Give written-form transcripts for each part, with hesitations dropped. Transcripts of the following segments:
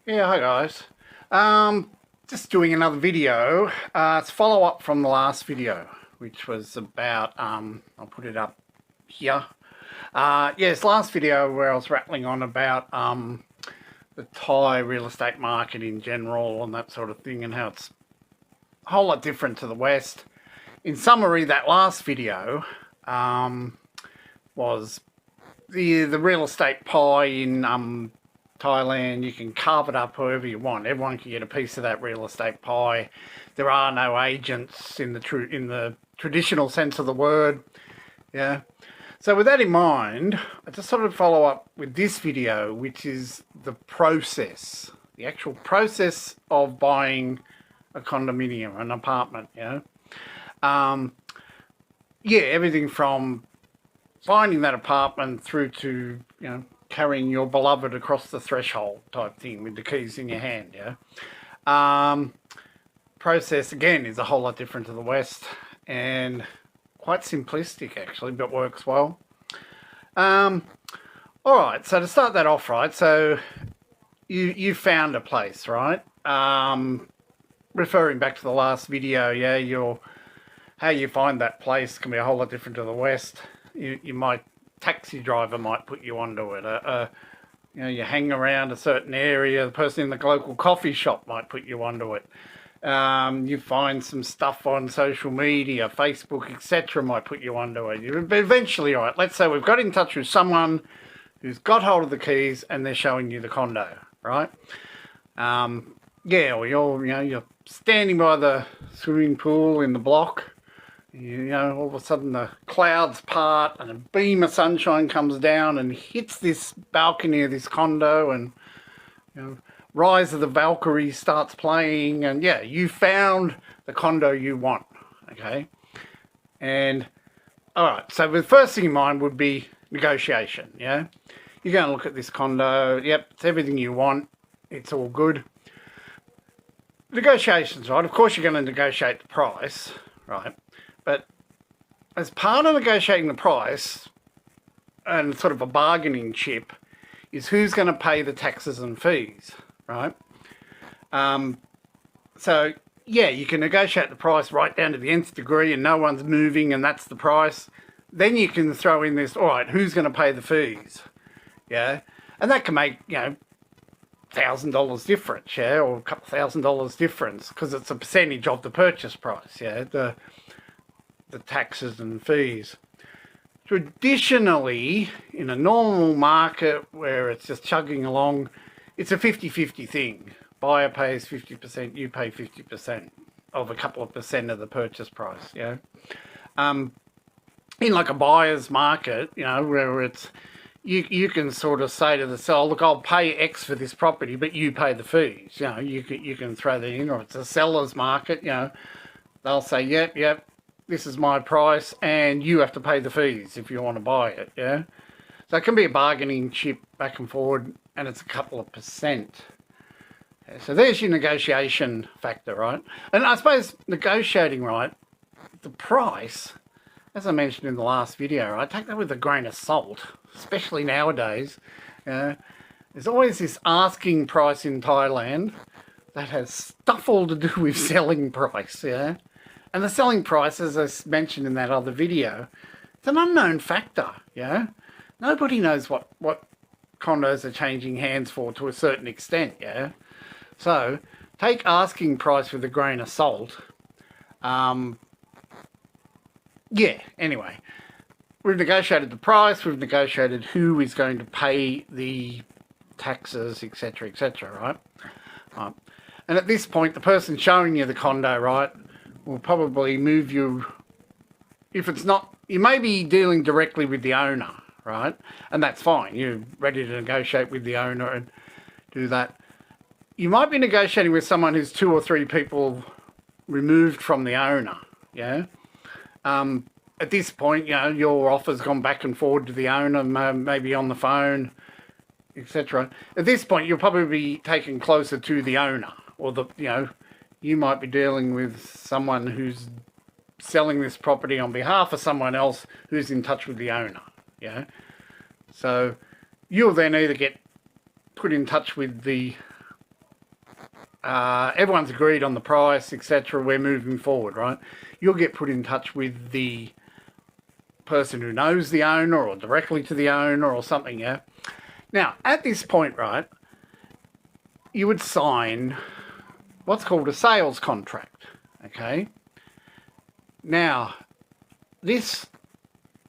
Yeah, hi guys. Just doing another video. It's a follow-up from the last video, which was about, I'll put it up here. Yes, last video where I was rattling on about the Thai real estate market in general and that sort of thing, and how it's a whole lot different to the West. In summary, that last video was the real estate pie in Thailand. You can carve it up however you want. Everyone can get a piece of that real estate pie. There are no agents in the traditional sense of the word. Yeah. So with that in mind, I just sort of follow up with this video, which is the process, the actual process of buying a condominium, an apartment. Yeah, everything from finding that apartment through to carrying your beloved across the threshold type thing with the keys in your hand. Process again is a whole lot different to the West and quite simplistic actually, but works well. All right, so to start that off, right, so you found a place, right? Referring back to the last video, how you find that place can be a whole lot different to the West. You might, taxi driver might put you onto it. You hang around a certain area, the person in the local coffee shop might put you onto it. You find some stuff on social media, Facebook, etc. might put you onto it. But eventually, all right, let's say we've got in touch with someone who's got hold of the keys and they're showing you the condo, right? Or you're standing by the swimming pool in the block. All of a sudden the clouds part and a beam of sunshine comes down and hits this balcony of this condo, and Rise of the Valkyrie starts playing, and you found the condo you want. Okay. And all right, so the first thing in mind would be negotiation. You're going to look at this condo. Yep, it's everything you want. It's all good. Negotiations, right? Of course you're going to negotiate the price, right? But as part of negotiating the price and sort of a bargaining chip is who's going to pay the taxes and fees, right? So, you can negotiate the price right down to the nth degree and no one's moving and that's the price. Then you can throw in this, all right, who's going to pay the fees? And that can make, $1,000 difference, or a couple $1,000 difference because it's a percentage of the purchase price, the taxes and fees. Traditionally, in a normal market where it's just chugging along, it's a 50-50 thing. Buyer pays 50%, you pay 50% of a couple of percent of the purchase price. In like a buyer's market, where it's you can sort of say to the seller, look, I'll pay X for this property, but you pay the fees. You can throw that in. Or it's a seller's market. They'll say, yep. This is my price and you have to pay the fees if you want to buy it, So it can be a bargaining chip back and forward, and it's a couple of percent. So there's your negotiation factor, right? And I suppose negotiating, right, the price, as I mentioned in the last video, right, take that with a grain of salt, especially nowadays. There's always this asking price in Thailand that has stuff all to do with selling price, And the selling price, as I mentioned in that other video, it's an unknown factor, Nobody knows what condos are changing hands for to a certain extent, So take asking price with a grain of salt. Anyway, we've negotiated the price, we've negotiated who is going to pay the taxes, etc., right? And at this point, the person showing you the condo, right, will probably move you, if it's not, you may be dealing directly with the owner, right? And that's fine. You're ready to negotiate with the owner and do that. You might be negotiating with someone who's 2 or 3 people removed from the owner, At this point, your offer's gone back and forward to the owner, maybe on the phone, etc. At this point, you'll probably be taken closer to the owner, or you might be dealing with someone who's selling this property on behalf of someone else who's in touch with the owner, So you'll then either get put in touch with the everyone's agreed on the price, etc. We're moving forward, right? You'll get put in touch with the person who knows the owner or directly to the owner or something, yeah? Now, at this point, right, you would sign what's called a sales contract, okay? Now, this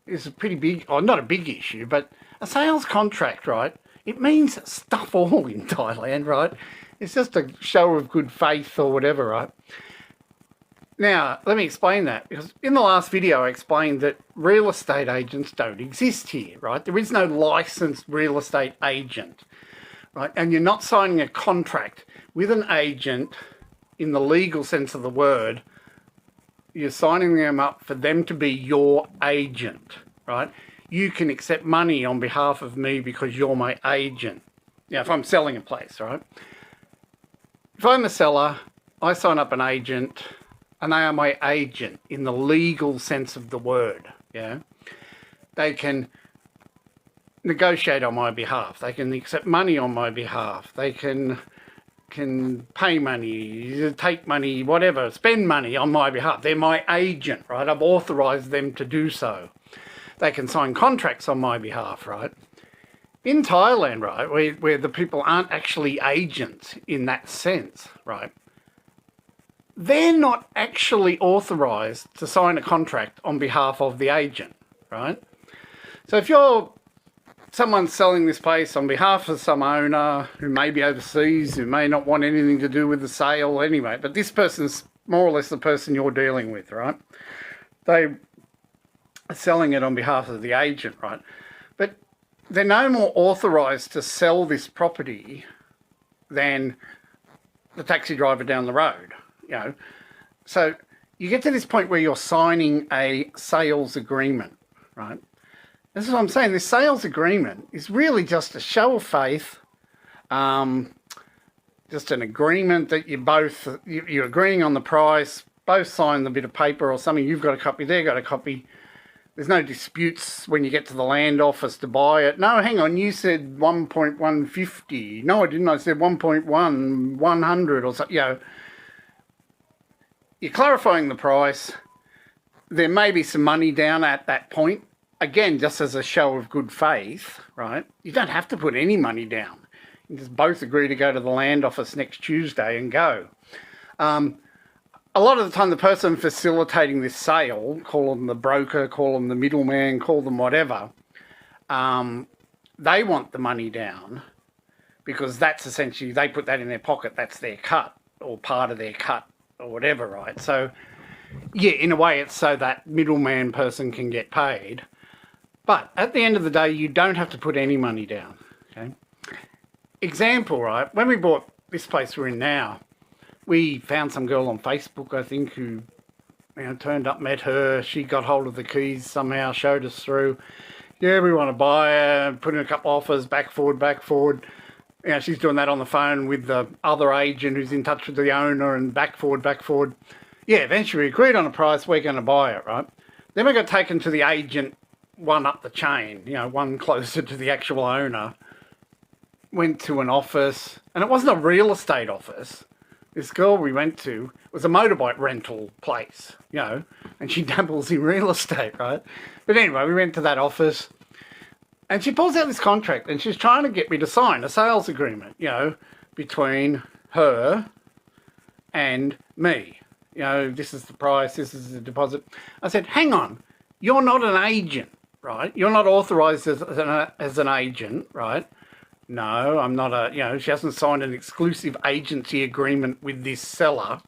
is a pretty big, or not a big issue, but a sales contract, right, it means stuff all in Thailand, right? It's just a show of good faith or whatever, right? Now, let me explain that, because in the last video I explained that real estate agents don't exist here, right? There is no licensed real estate agent, right? And you're not signing a contract with an agent in the legal sense of the word. You're signing them up for them to be your agent, right? You can accept money on behalf of me because you're my agent. Now, if I'm selling a place, right? If I'm a seller, I sign up an agent, and they are my agent in the legal sense of the word, yeah? They can negotiate on my behalf. They can accept money on my behalf. They can pay money, take money, whatever, spend money on my behalf. They're my agent, right? I've authorised them to do so. They can sign contracts on my behalf, right? In Thailand, right, where the people aren't actually agents in that sense, right, they're not actually authorised to sign a contract on behalf of the agent, right? So if someone's selling this place on behalf of some owner who may be overseas, who may not want anything to do with the sale anyway, but this person's more or less the person you're dealing with, right? They are selling it on behalf of the agent, right? But they're no more authorised to sell this property than the taxi driver down the road. You know, so you get to this point where you're signing a sales agreement, right? This is what I'm saying. This sales agreement is really just a show of faith, just an agreement that you're agreeing on the price, both sign the bit of paper or something. You've got a copy, they've got a copy. There's no disputes when you get to the land office to buy it. No, hang on, you said 1.150. No, I didn't. I said 1.100 or something, you know. You're clarifying the price. There may be some money down at that point. Again, just as a show of good faith, right? You don't have to put any money down. You just both agree to go to the land office next Tuesday and go. A lot of the time, the person facilitating this sale, call them the broker, call them the middleman, call them whatever, they want the money down because that's essentially, they put that in their pocket. That's their cut or part of their cut, or whatever, right? So, yeah, in a way it's so that middleman person can get paid. But at the end of the day, you don't have to put any money down, okay? Example, right? When we bought this place we're in now, we found some girl on Facebook, I think, who turned up, met her. She got hold of the keys somehow, showed us through. Yeah, we want to buy her, put in a couple offers, back forward. She's doing that on the phone with the other agent who's in touch with the owner and back forward. Yeah, eventually we agreed on a price, we're going to buy it, right? Then we got taken to the agent, one up the chain, one closer to the actual owner. Went to an office, and it wasn't a real estate office. This girl we went to was a motorbike rental place, and she dabbles in real estate, right? But anyway, we went to that office. And she pulls out this contract and she's trying to get me to sign a sales agreement, between her and me. This is the price, this is the deposit. I said, hang on, you're not an agent, right? You're not authorised as an agent, right? No, I'm not she hasn't signed an exclusive agency agreement with this seller,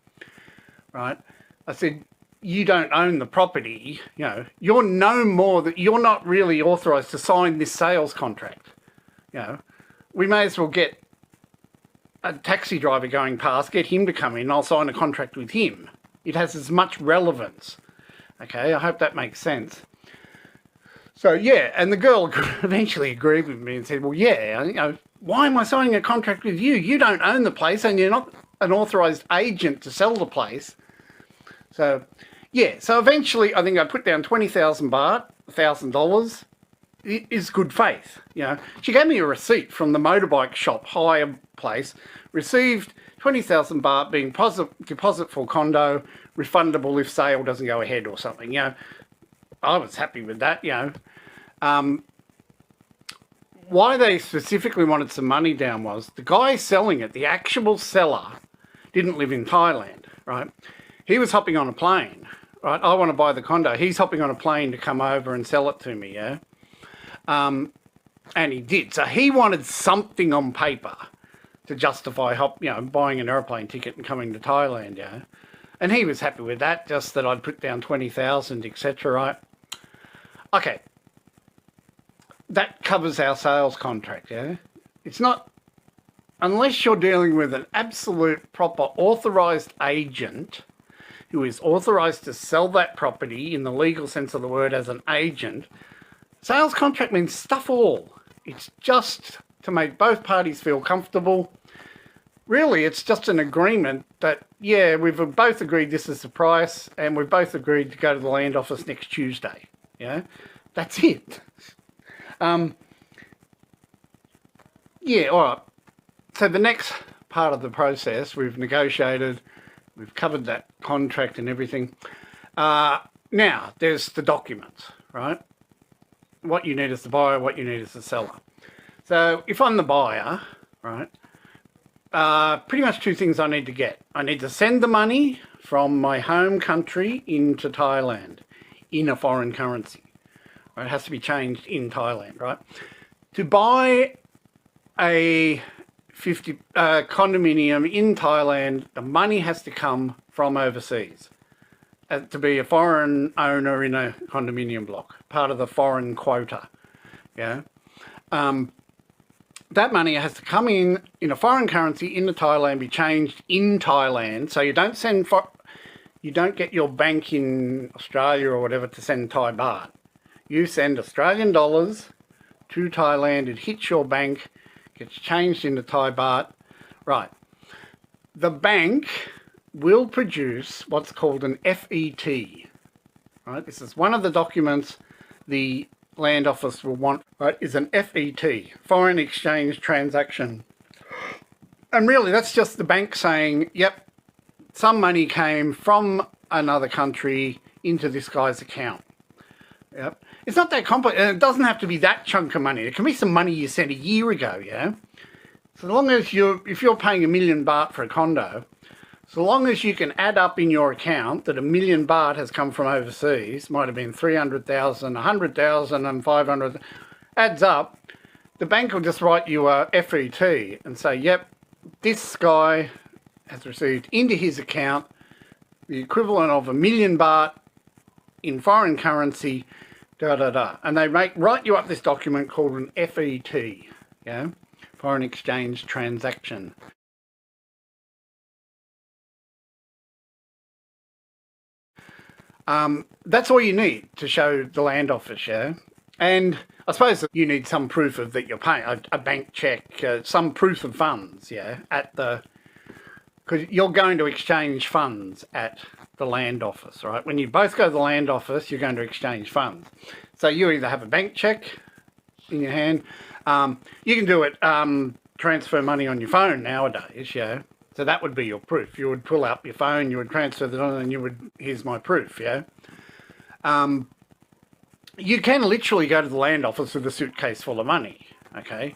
right? I said, you don't own the property, you're no more that you're not really authorised to sign this sales contract. We may as well get a taxi driver going past, get him to come in, I'll sign a contract with him. It has as much relevance. Okay, I hope that makes sense. So yeah, and the girl eventually agreed with me and said, well, yeah, why am I signing a contract with you? You don't own the place and you're not an authorised agent to sell the place. So, yeah, so eventually I think I put down 20,000 baht, $1,000. It is good faith, She gave me a receipt from the motorbike shop hire place Received 20,000 baht being deposit for condo, refundable if sale doesn't go ahead or something. I was happy with that, Why they specifically wanted some money down was the guy selling it, the actual seller, didn't live in Thailand, right? He was hopping on a plane, right? I want to buy the condo. He's hopping on a plane to come over and sell it to me, and he did. So he wanted something on paper to justify buying an aeroplane ticket and coming to Thailand, And he was happy with that, just that I'd put down 20,000, etc., right? Okay. That covers our sales contract, It's not, unless you're dealing with an absolute proper authorised agent who is authorised to sell that property in the legal sense of the word as an agent, sales contract means stuff all. It's just to make both parties feel comfortable. Really, it's just an agreement that, we've both agreed this is the price and we've both agreed to go to the land office next Tuesday, That's it. All right. So the next part of the process, we've negotiated, we've covered that contract and everything. Now, there's the documents, right? What you need as the buyer, what you need as the seller. So if I'm the buyer, right, pretty much two things I need to get. I need to send the money from my home country into Thailand in a foreign currency. It has to be changed in Thailand, right? To buy a condominium in Thailand, the money has to come from overseas. To be a foreign owner in a condominium block, part of the foreign quota, that money has to come in a foreign currency into Thailand, be changed in Thailand. So you don't get your bank in Australia or whatever to send Thai baht. You send Australian dollars to Thailand, it hits your bank, gets changed into Thai baht. Right. The bank will produce what's called an FET. Right. This is one of the documents the land office will want, right, is an FET, foreign exchange transaction. And really that's just the bank saying, yep, some money came from another country into this guy's account. Yep. It's not that complicated. It doesn't have to be that chunk of money. It can be some money you sent a year ago, So long as if you're paying 1 million baht for a condo, so long as you can add up in your account that 1 million baht has come from overseas, might have been 300,000, 100,000 and 500, adds up, the bank will just write you a FET and say, yep, this guy has received into his account the equivalent of 1 million baht in foreign currency, and they write you up this document called an FET, foreign exchange transaction. That's all you need to show the land office, And I suppose you need some proof of that you're paying, a bank check, some proof of funds, because you're going to exchange funds at the land office, right? When you both go to the land office, you're going to exchange funds. So you either have a bank check in your hand, you can do it, transfer money on your phone nowadays, So that would be your proof. You would pull out your phone, you would transfer that on, and you would, here's my proof, You can literally go to the land office with a suitcase full of money, okay?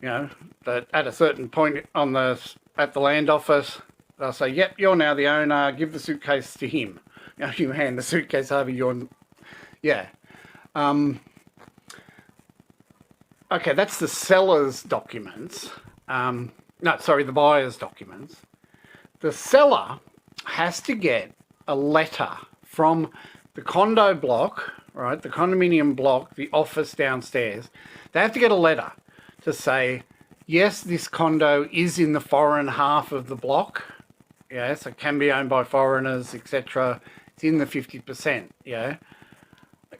That at a certain point at the land office, they'll say, yep, you're now the owner, give the suitcase to him. You hand the suitcase over, okay, that's the seller's documents. The buyer's documents. The seller has to get a letter from the condo block, right, the condominium block, the office downstairs. They have to get a letter to say, yes, this condo is in the foreign half of the block. So it can be owned by foreigners, etc. It's in the 50%,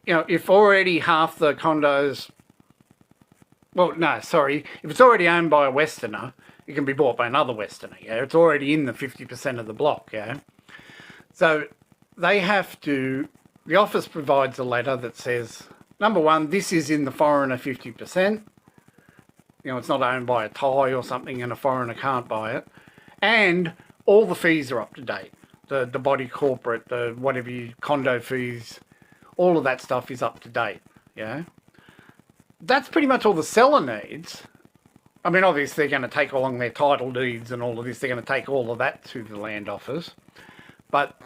if already half the condos, if it's already owned by a Westerner, it can be bought by another Westerner, It's already in the 50% of the block, So they have to, the office provides a letter that says, number one, this is in the foreigner 50%, You know, it's not owned by a Thai or something and a foreigner can't buy it. And all the fees are up to date. The body corporate, the whatever you, condo fees, all of that stuff is up to date. Yeah. That's pretty much all the seller needs. I mean, obviously they're going to take along their title deeds and all of this. They're going to take all of that to the land office. But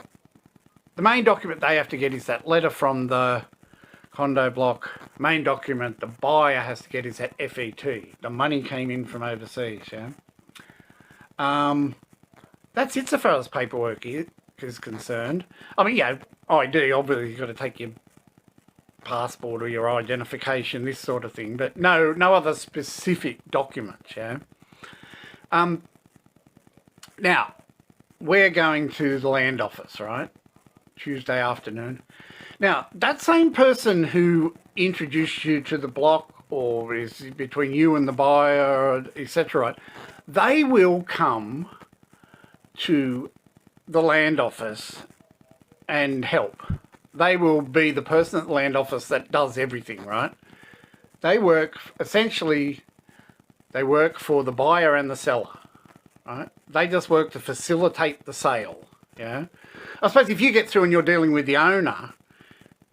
the main document they have to get is that letter from the condo block. Main document the buyer has to get is that FET. The money came in from overseas, yeah. That's it so far as paperwork is concerned. I mean, yeah, ID, obviously you've got to take your passport or your identification, this sort of thing, but no other specific documents, yeah. Now, we're going to the land office, right? Tuesday afternoon. Now, that same person who introduced you to the block or is between you and the buyer, etc., right, they will come to the land office and help. They will be the person at the land office that does everything, right? They work, essentially, they work for the buyer and the seller, right? They just work to facilitate the sale, yeah? I suppose if you get through and you're dealing with the owner,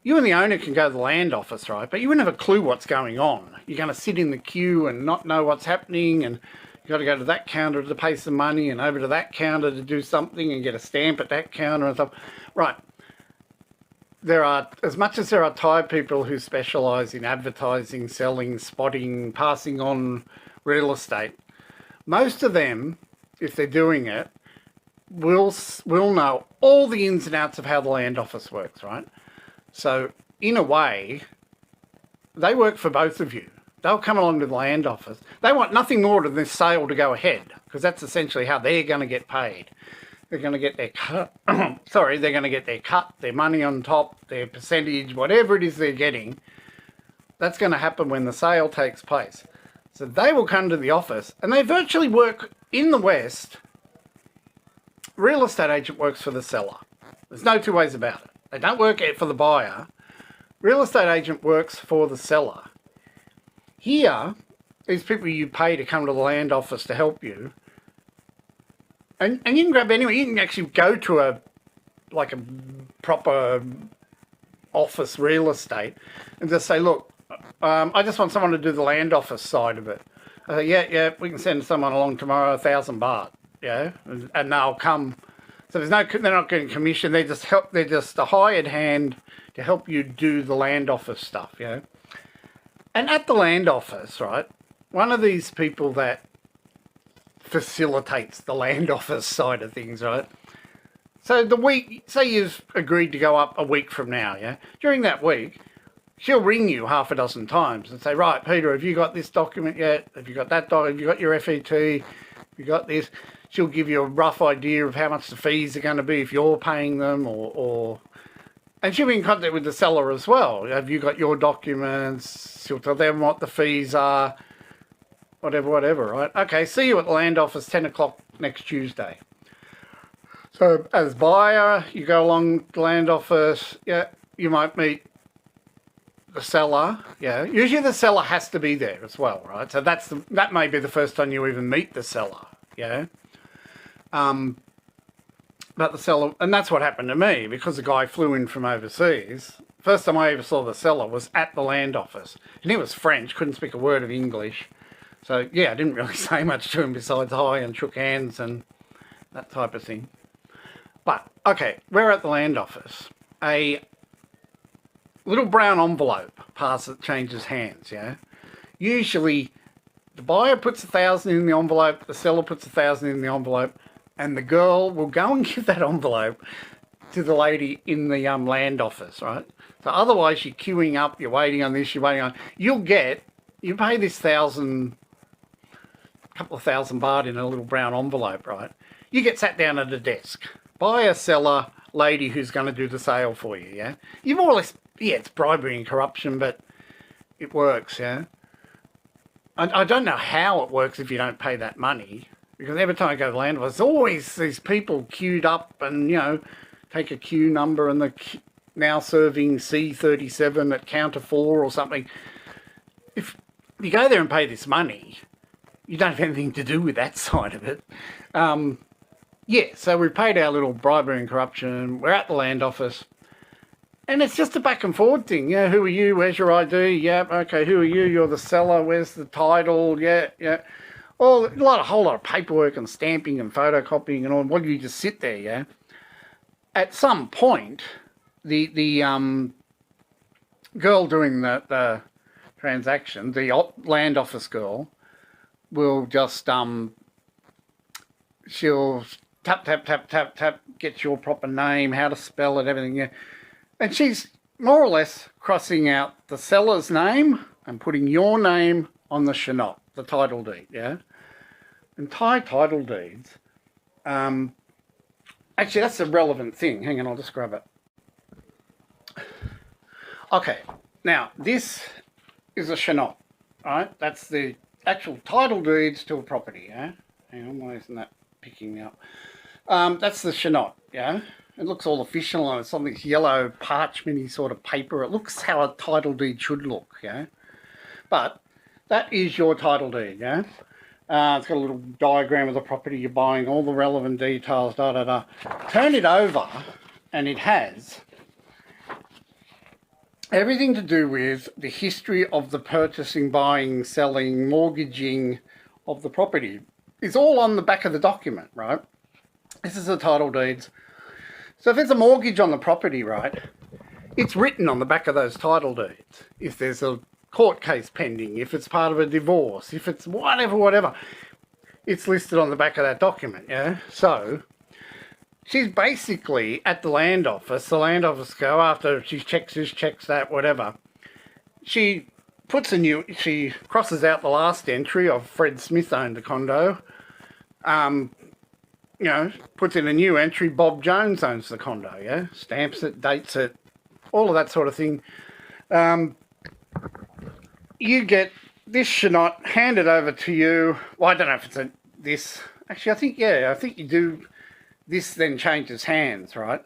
you and the owner can go to the land office, right? But you wouldn't have a clue what's going on. You're going to sit in the queue and not know what's happening, and you've got to go to that counter to pay some money and over to that counter to do something and get a stamp at that counter and stuff. Right. There are, as much as there are Thai people who specialise in advertising, selling, spotting, passing on real estate, most of them, if they're doing it, will know all the ins and outs of how the land office works, right? So, in a way, they work for both of you. They'll come along to the land office. They want nothing more than this sale to go ahead, because that's essentially how they're going to get paid. They're going to get their cut. Sorry, they're going to get their cut, their money on top, their percentage, whatever it is they're getting. That's going to happen when the sale takes place. So they will come to the office, and they virtually work in the West. Real estate agent works for the seller. There's no two ways about it. They don't work for the buyer. Real estate agent works for the seller. Here, these people you pay to come to the land office to help you, and you can grab anywhere. You can actually go to a proper office real estate and just say, look, I just want someone to do the land office side of it. Yeah, we can send someone along tomorrow, 1,000 baht, yeah, and they'll come. So they're not getting commission. They're just a hired hand to help you do the land office stuff, yeah. And at the land office, right, one of these people that facilitates the land office side of things, right? So the week, say you've agreed to go up a week from now, yeah? During that week, she'll ring you half a dozen times and say, right, Peter, have you got this document yet? Have you got that document? Have you got your FET? Have you got this? She'll give you a rough idea of how much the fees are going to be if you're paying them and she'll be in contact with the seller as well. Have you got your documents? She'll tell them what the fees are, whatever, right? Okay, see you at the land office 10 o'clock next Tuesday. So as buyer, you go along the land office, yeah, you might meet the seller, yeah. Usually the seller has to be there as well, right? So that may be the first time you even meet the seller, yeah. But the seller, and that's what happened to me, because the guy flew in from overseas. First time I ever saw the seller was at the land office. And he was French, couldn't speak a word of English. So, yeah, I didn't really say much to him besides hi and shook hands and that type of thing. But, okay, we're at the land office. A little brown envelope changes hands, yeah? Usually, the buyer puts 1,000 in the envelope, the seller puts 1,000 in the envelope, and the girl will go and give that envelope to the lady in the land office, right? So otherwise you're queuing up, you're waiting on this, you're waiting on... You pay this couple of thousand baht in a little brown envelope, right? You get sat down at a desk by a seller lady who's going to do the sale for you, yeah? You more or less... Yeah, it's bribery and corruption, but it works, yeah? I don't know how it works if you don't pay that money, because every time I go to the land, there's always these people queued up and, you know, take a queue number and now serving C37 at counter 4 or something. If you go there and pay this money, you don't have anything to do with that side of it. Yeah, so we paid our little bribery and corruption. We're at the land office. And it's just a back and forward thing. Yeah, who are you? Where's your ID? Yeah, okay, who are you? You're the seller. Where's the title? Yeah. Oh, a whole lot of paperwork and stamping and photocopying and all. Why do you just sit there, yeah? At some point, the girl doing the transaction, the land office girl, will just she'll tap, get your proper name, how to spell it, everything, yeah. And she's more or less crossing out the seller's name and putting your name on the shenot, the title deed, yeah? And Thai title deeds, actually that's a relevant thing. Hang on, I'll just grab it. Okay, now this is a shenot, right? That's the actual title deeds to a property, yeah? Hang on, why isn't that picking me up? That's the shenot, yeah? It looks all official and it's on this yellow parchment-y sort of paper. It looks how a title deed should look, yeah? But that is your title deed, yeah? It's got a little diagram of the property you're buying, all the relevant details, Turn it over and it has everything to do with the history of the purchasing, buying, selling, mortgaging of the property. It's all on the back of the document, right? This is the title deeds. So if there's a mortgage on the property, right, it's written on the back of those title deeds. If there's a court case pending, if it's part of a divorce, if it's whatever, it's listed on the back of that document, yeah? So she's basically at the land office go after she checks this, checks that, whatever. She crosses out the last entry of Fred Smith owned the condo. Puts in a new entry, Bob Jones owns the condo, yeah? Stamps it, dates it, all of that sort of thing. You get this shenot handed over to you. Well, I don't know if it's this. Actually, I think you do. This then changes hands, right?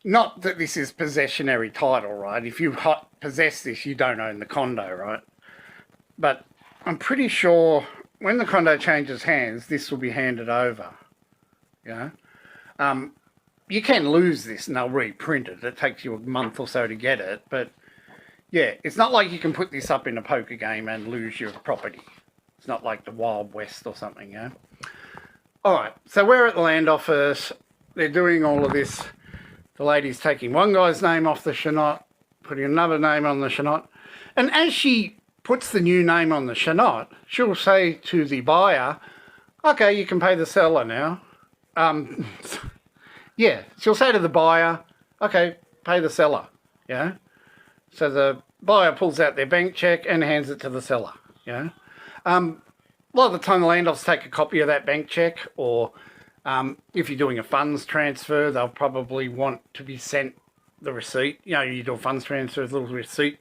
Not that this is possessionary title, right? If you possess this, you don't own the condo, right? But I'm pretty sure when the condo changes hands, this will be handed over. Yeah, you can lose this and they'll reprint it. It takes you a month or so to get it, but yeah, it's not like you can put this up in a poker game and lose your property. It's not like the Wild West or something, yeah. All right, so we're at the land office. They're doing all of this. The lady's taking one guy's name off the shenot, putting another name on the shenot, and as she puts the new name on the shenot, she'll say to the buyer, "Okay, you can pay the seller now." Yeah, she'll say to the buyer, okay, pay the seller, yeah? So the buyer pulls out their bank check and hands it to the seller, yeah? A lot of the time the land office take a copy of that bank check, or if you're doing a funds transfer, they'll probably want to be sent the receipt. You do a funds transfer, there's a little receipt.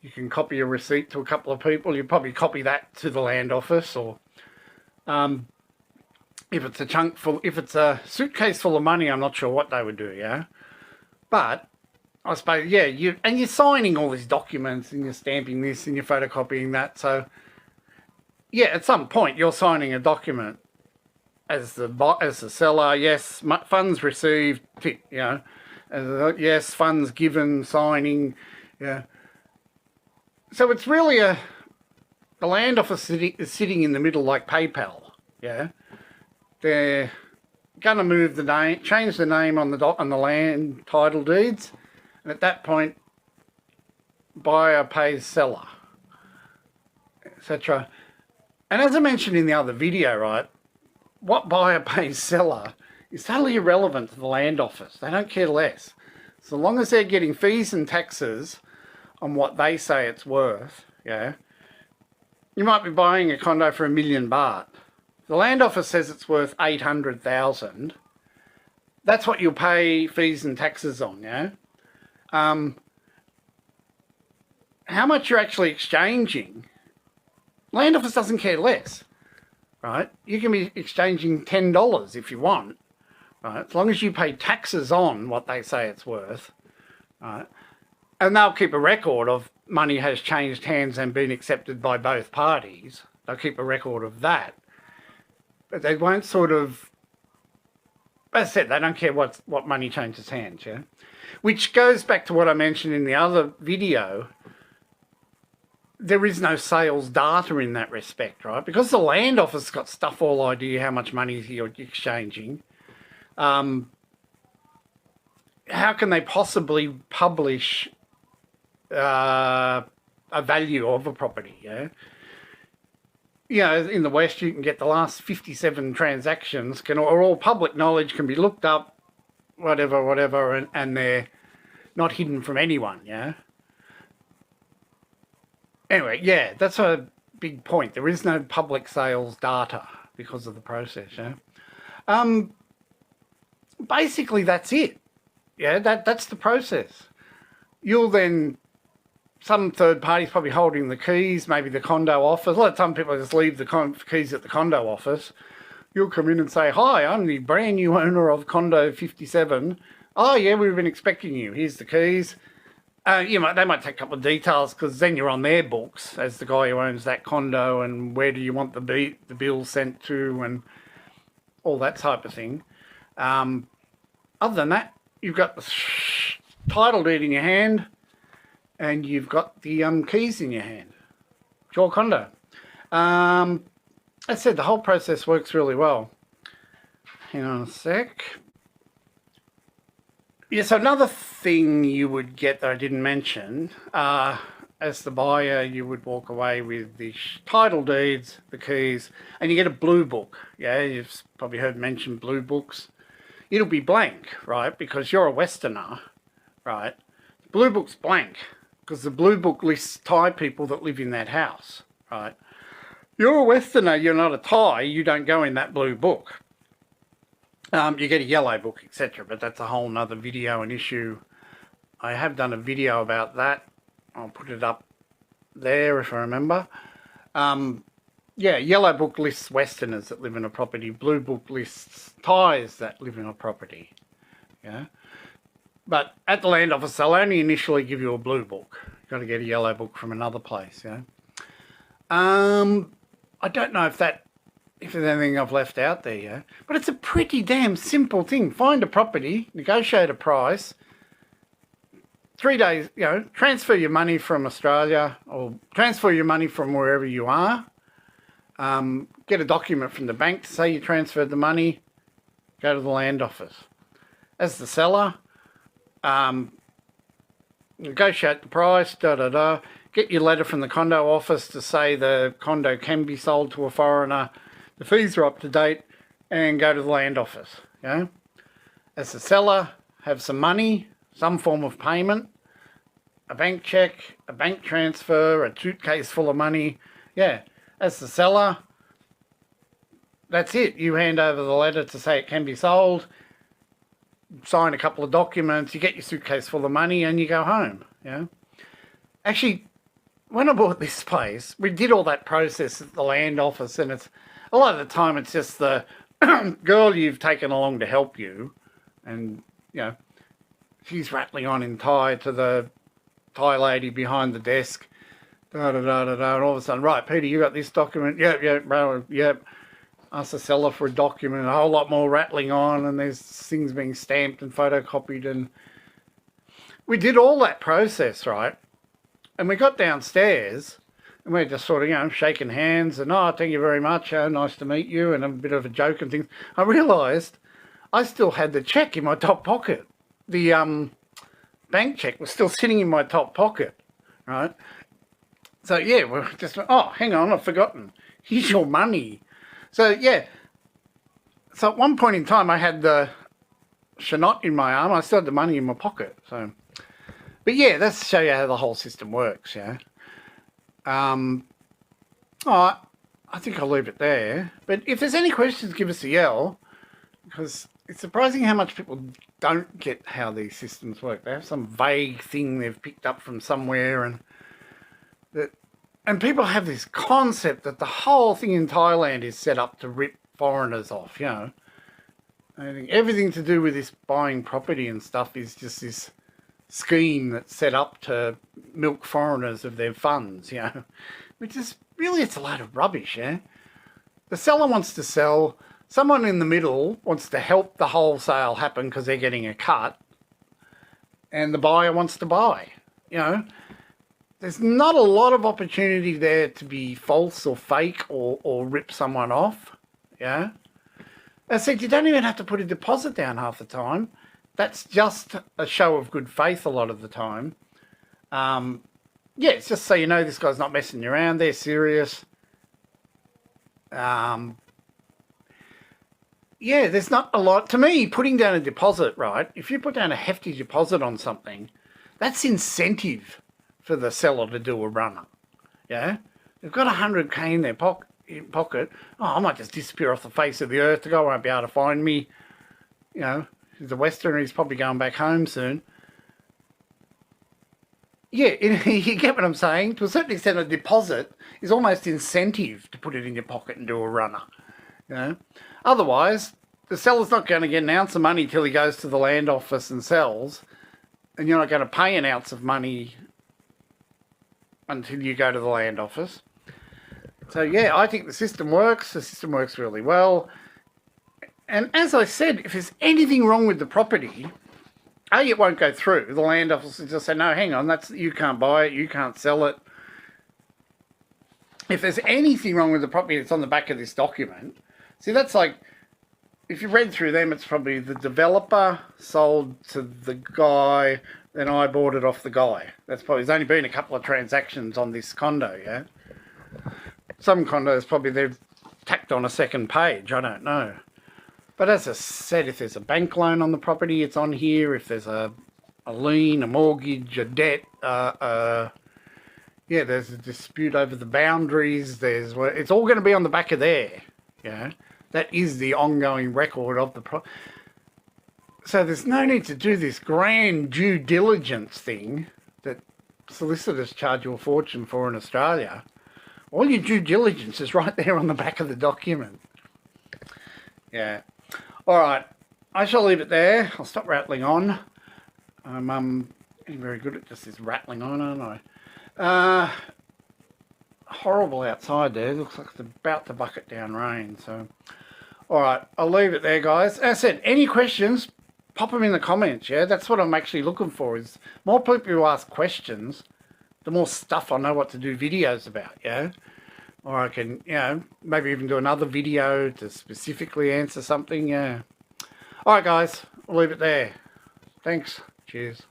You can copy a receipt to a couple of people. You probably copy that to the land office, or if it's a suitcase full of money, I'm not sure what they would do, yeah? But I suppose, yeah, you're signing all these documents and you're stamping this and you're photocopying that. So, yeah, at some point you're signing a document as the seller, yes, funds received, tick, yes, funds given, signing, yeah. So it's really the land office is sitting in the middle like PayPal, yeah? They're going to move the name, change the name on the land title deeds, and at that point, buyer pays seller, etc. And as I mentioned in the other video, right, what buyer pays seller is totally irrelevant to the land office. They don't care less. So long as they're getting fees and taxes on what they say it's worth, yeah, you might be buying a condo for $1 million baht. The land office says it's worth 800,000. That's what you'll pay fees and taxes on, yeah? How much you're actually exchanging, land office doesn't care less, right? You can be exchanging $10 if you want, right? As long as you pay taxes on what they say it's worth, right? And they'll keep a record of money has changed hands and been accepted by both parties, They'll keep a record of that. But they won't sort of, as I said, they don't care what money changes hands, yeah? Which goes back to what I mentioned in the other video. There is no sales data in that respect, right? Because the land office got stuff all idea how much money you're exchanging. How can they possibly publish a value of a property, yeah? You know, in the West, you can get the last 57 transactions, are all public knowledge, can be looked up, whatever, and they're not hidden from anyone, yeah? Anyway, yeah, that's a big point. There is no public sales data because of the process, yeah? Basically, that's it. Yeah, that's the process. You'll then, some third party's probably holding the keys, maybe the condo office. A lot of time people just leave the keys at the condo office. You'll come in and say, hi, I'm the brand new owner of Condo 57. Oh, yeah, we've been expecting you. Here's the keys. They might take a couple of details because then you're on their books as the guy who owns that condo and where do you want the bill sent to and all that type of thing. Other than that, you've got the title deed in your hand and you've got the keys in your hand. It's your condo. As I said, the whole process works really well. Hang on a sec. Yes, another thing you would get that I didn't mention, as the buyer, you would walk away with the title deeds, the keys, and you get a blue book. Yeah, you've probably heard mentioned blue books. It'll be blank, right, because you're a Westerner, right? The blue book's blank because the blue book lists Thai people that live in that house, right? You're a Westerner, you're not a Thai, you don't go in that blue book. You get a yellow book, etc., but that's a whole nother video and issue. I have done a video about that. I'll put it up there if I remember. Yeah, yellow book lists Westerners that live in a property. Blue book lists Thais that live in a property. Yeah, but at the land office, they'll only initially give you a blue book. You've got to get a yellow book from another place. Yeah. I don't know if there's anything I've left out there, yeah, but it's a pretty damn simple thing. Find a property, negotiate a price. 3 days, transfer your money from Australia or transfer your money from wherever you are. Get a document from the bank to say you transferred the money. Go to the land office. As the seller, negotiate the price, Get your letter from the condo office to say the condo can be sold to a foreigner. The fees are up to date, and go to the land office. As the seller, have some money, some form of payment, a bank check, a bank transfer, a suitcase full of money. Yeah, as the seller, that's it. You hand over the letter to say it can be sold, sign a couple of documents, you get your suitcase full of money, and you go home. Actually, when I bought this place, we did all that process at the land office, and it's a lot of the time it's just the girl you've taken along to help you, and she's rattling on in Thai to the Thai lady behind the desk, and all of a sudden, right, Peter, you got this document? Yep. Ask the seller for a document, a whole lot more rattling on, and there's things being stamped and photocopied, and we did all that process, right? And we got downstairs, and we're just sort of, shaking hands, and, oh, thank you very much, nice to meet you, and a bit of a joke and things. I realised I still had the cheque in my top pocket. The bank cheque was still sitting in my top pocket, right? So, yeah, we're just, oh, hang on, I've forgotten. Here's your money. So, yeah. So at one point in time, I had the shanot in my arm. I still had the money in my pocket. So, but yeah, that's to show you how the whole system works, I think I'll leave it there. But if there's any questions, give us a yell, because it's surprising how much people don't get how these systems work. They have some vague thing they've picked up from somewhere, and people have this concept that the whole thing in Thailand is set up to rip foreigners off, I think everything to do with this buying property and stuff is just this scheme that's set up to milk foreigners of their funds, which is really it's a load of rubbish, yeah? The seller wants to sell, someone in the middle wants to help the whole sale happen because they're getting a cut, and the buyer wants to buy, you know? There's not a lot of opportunity there to be false or fake or rip someone off, yeah? As I said, you don't even have to put a deposit down half the time. That's just a show of good faith a lot of the time. Yeah, it's just so you know this guy's not messing you around. They're serious. Yeah, there's not a lot. To me, putting down a deposit, right, if you put down a hefty deposit on something, that's incentive for the seller to do a runner, yeah? They've got 100K in their pocket. Oh, I might just disappear off the face of the earth. The guy won't be able to find me. You know, he's a Westerner. He's probably going back home soon. Yeah, you get what I'm saying? To a certain extent, a deposit is almost incentive to put it in your pocket and do a runner. You know, otherwise, the seller's not going to get an ounce of money till he goes to the land office and sells, and you're not going to pay an ounce of money until you go to the land office. So yeah, I think the system works. The system works really well. And as I said, if there's anything wrong with the property, it won't go through. The land office will just say, no, hang on, you can't buy it, you can't sell it. If there's anything wrong with the property, it's on the back of this document. See, that's like, if you read through them, it's probably the developer sold to the guy, then I bought it off the guy. That's probably, there's only been a couple of transactions on this condo, yeah? Some condos probably they've tacked on a second page, I don't know. But as I said, if there's a bank loan on the property, it's on here. If there's a lien, a mortgage, a debt, yeah, there's a dispute over the boundaries. It's all going to be on the back of there. Yeah, that is the ongoing record of the So there's no need to do this grand due diligence thing that solicitors charge you a fortune for in Australia. All your due diligence is right there on the back of the document. Yeah. All right, I shall leave it there. I'll stop rattling on. I'm getting very good at just this rattling on, aren't I? Horrible outside there. Looks like it's about to bucket down rain. So, all right, I'll leave it there, guys. As I said, any questions, pop them in the comments, yeah? That's what I'm actually looking for, is more people who ask questions, the more stuff I know what to do videos about, yeah? Or I can, you know, maybe even do another video to specifically answer something, yeah. All right, guys, I'll leave it there. Thanks. Cheers.